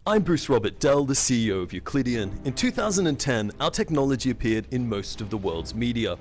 I'm Bruce Robert Dell, the CEO of Euclidean. In 2010, our technology appeared in most of the world's media.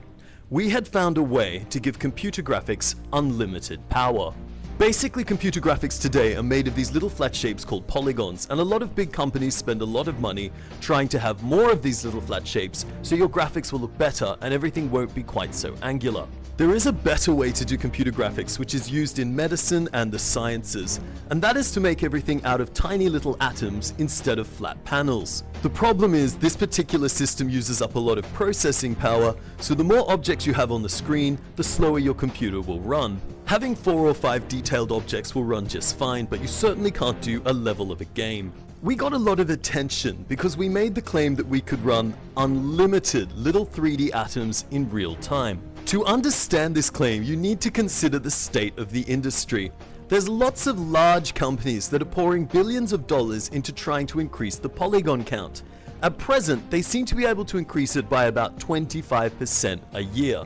We had found a way to give computer graphics unlimited power. Basically, computer graphics today are made of these little flat shapes called polygons, and a lot of big companies spend a lot of money trying to have more of these little flat shapes so your graphics will look better and everything won't be quite so angular. There is a better way to do computer graphics which is used in medicine and the sciences, and that is to make everything out of tiny little atoms instead of flat panels. The problem is this particular system uses up a lot of processing power, so the more objects you have on the screen, the slower your computer will run. Having 4 or 5 detailed objects will run just fine, but you certainly can't do a level of a game. We got a lot of attention because we made the claim that we could run unlimited little 3D atoms in real time. To understand this claim, you need to consider the state of the industry. There's lots of large companies that are pouring billions of dollars into trying to increase the polygon count. At present, they seem to be able to increase it by about 25% a year.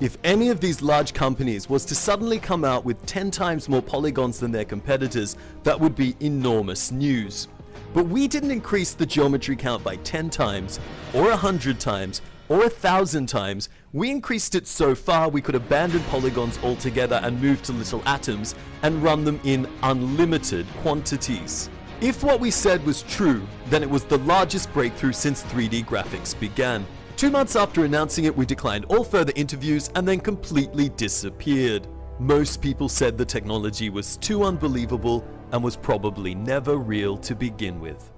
If any of these large companies was to suddenly come out with 10 times more polygons than their competitors, that would be enormous news. But we didn't increase the geometry count by 10 times, or 100 times, or 1,000 times. We increased it so far we could abandon polygons altogether and move to little atoms and run them in unlimited quantities. If what we said was true, then it was the largest breakthrough since 3D graphics began. 2 months after announcing it, we declined all further interviews and then completely disappeared. Most people said the technology was too unbelievable and was probably never real to begin with.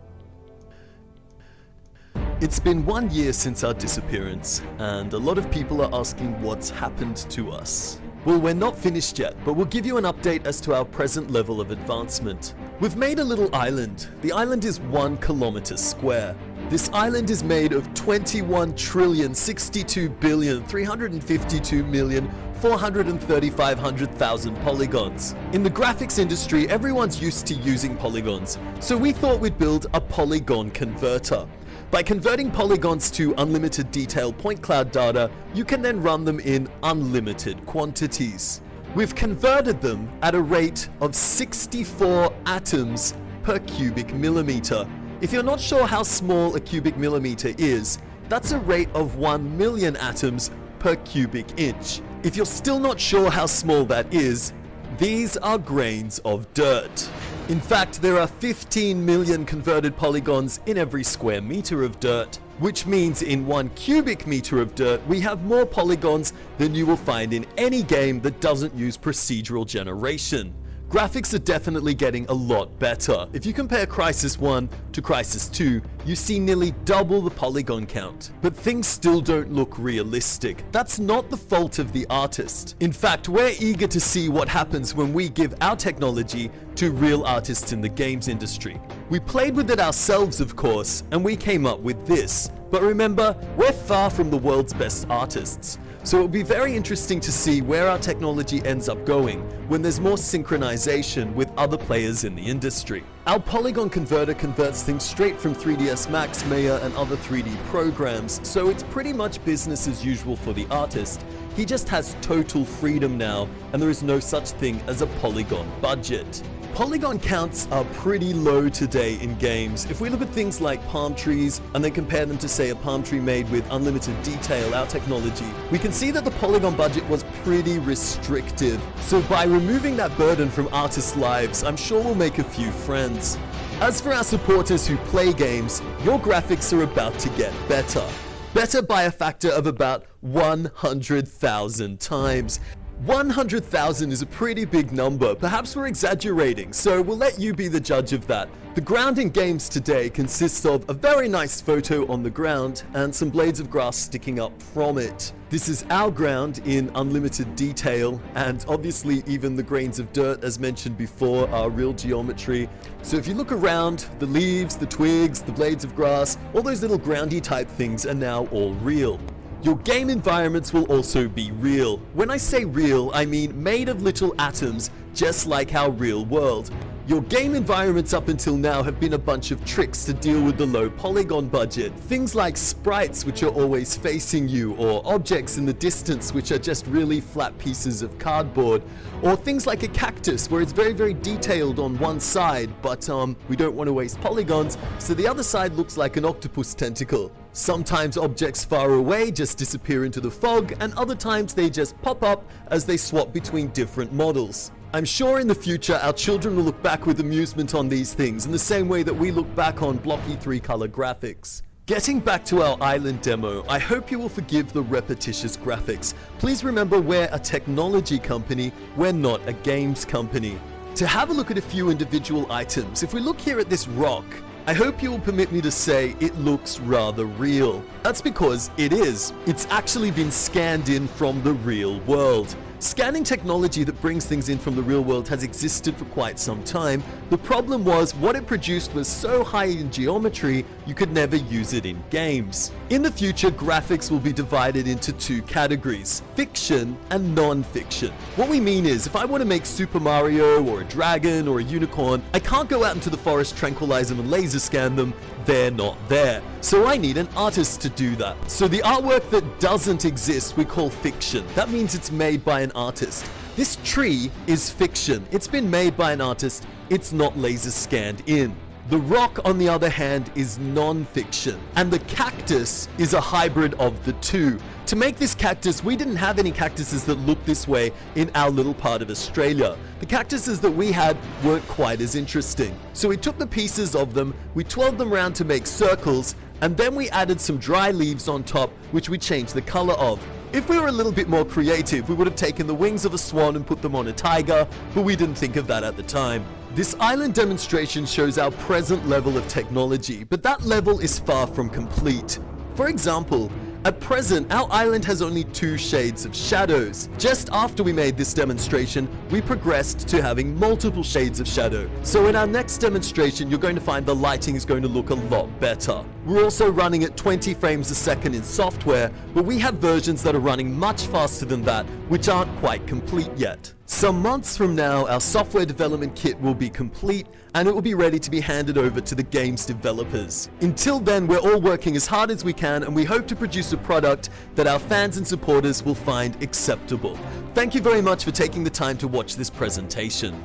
It's been 1 year since our disappearance, and a lot of people are asking what's happened to us. Well, we're not finished yet, but we'll give you an update as to our present level of advancement. We've made a little island. The island is 1 kilometer square. This island is made of 21,062,352,435,000 polygons. In the graphics industry, everyone's used to using polygons, so we thought we'd build a polygon converter. By converting polygons to unlimited detail point cloud data, you can then run them in unlimited quantities. We've converted them at a rate of 64 atoms per cubic millimeter. If you're not sure how small a cubic millimeter is, that's a rate of 1 million atoms per cubic inch. If you're still not sure how small that is, these are grains of dirt. In fact, there are 15 million converted polygons in every square meter of dirt, which means in 1 cubic meter of dirt, we have more polygons than you will find in any game that doesn't use procedural generation. Graphics are definitely getting a lot better. If you compare Crysis 1 to Crysis 2, you see nearly double the polygon count. But things still don't look realistic. That's not the fault of the artist. In fact, we're eager to see what happens when we give our technology to real artists in the games industry. We played with it ourselves, of course, and we came up with this. But remember, we're far from the world's best artists. So it'll be very interesting to see where our technology ends up going when there's more synchronization with other players in the industry. Our polygon converter converts things straight from 3ds Max, Maya, and other 3D programs, so it's pretty much business as usual for the artist. He just has total freedom now, and there is no such thing as a polygon budget. Polygon counts are pretty low today in games. If we look at things like palm trees and then compare them to, say, a palm tree made with unlimited detail, our technology, we can see that the polygon budget was pretty restricted. So by removing that burden from artists' lives, I'm sure we'll make a few friends. As for our supporters who play games, your graphics are about to get better. Better by a factor of about 100,000 times. 100,000 is a pretty big number. Perhaps we're exaggerating, so we'll let you be the judge of that. The ground in games today consists of a very nice photo on the ground and some blades of grass sticking up from it. This is our ground in unlimited detail, and obviously even the grains of dirt, as mentioned before, are real geometry. So if you look around, the leaves, the twigs, the blades of grass, all those little groundy type things are now all real. Your game environments will also be real. When I say real, I mean made of little atoms, just like our real world. Your game environments up until now have been a bunch of tricks to deal with the low polygon budget. Things like sprites which are always facing you, or objects in the distance which are just really flat pieces of cardboard, or things like a cactus where it's very, very detailed on one side, but we don't want to waste polygons, so the other side looks like an octopus tentacle. Sometimes objects far away just disappear into the fog, and other times they just pop up as they swap between different models. I'm sure in the future our children will look back with amusement on these things in the same way that we look back on blocky 3-color graphics. Getting back to our island demo, I hope you will forgive the repetitious graphics. Please remember we're a technology company, we're not a games company. To have a look at a few individual items, if we look here at this rock, I hope you will permit me to say it looks rather real. That's because it is. It's actually been scanned in from the real world. Scanning technology that brings things in from the real world has existed for quite some time. The problem was what it produced was so high in geometry you could never use it in games. In the future, graphics will be divided into two categories: fiction and non-fiction. What we mean is, if I want to make Super Mario or a dragon or a unicorn, I can't go out into the forest, tranquilize them and laser scan them. They're not there. So I need an artist to do that. So the artwork that doesn't exist we call fiction. That means it's made by an artist. This tree is fiction. It's been made by an artist. It's not laser scanned in. The rock, on the other hand, is non-fiction, and the cactus is a hybrid of the two. To make this cactus, we didn't have any cactuses that looked this way in our little part of Australia. The cactuses that we had weren't quite as interesting. So we took the pieces of them, we twirled them around to make circles, and then we added some dry leaves on top, which we changed the color of. If we were a little bit more creative, we would have taken the wings of a swan and put them on a tiger, but we didn't think of that at the time. This island demonstration shows our present level of technology, but that level is far from complete. For example, at present, our island has only 2 shades of shadows. Just after we made this demonstration, we progressed to having multiple shades of shadow. So in our next demonstration, you're going to find the lighting is going to look a lot better. We're also running at 20 frames a second in software, but we have versions that are running much faster than that, which aren't quite complete yet. Some months from now, our software development kit will be complete and it will be ready to be handed over to the game's developers. Until then, we're all working as hard as we can and we hope to produce a product that our fans and supporters will find acceptable. Thank you very much for taking the time to watch this presentation.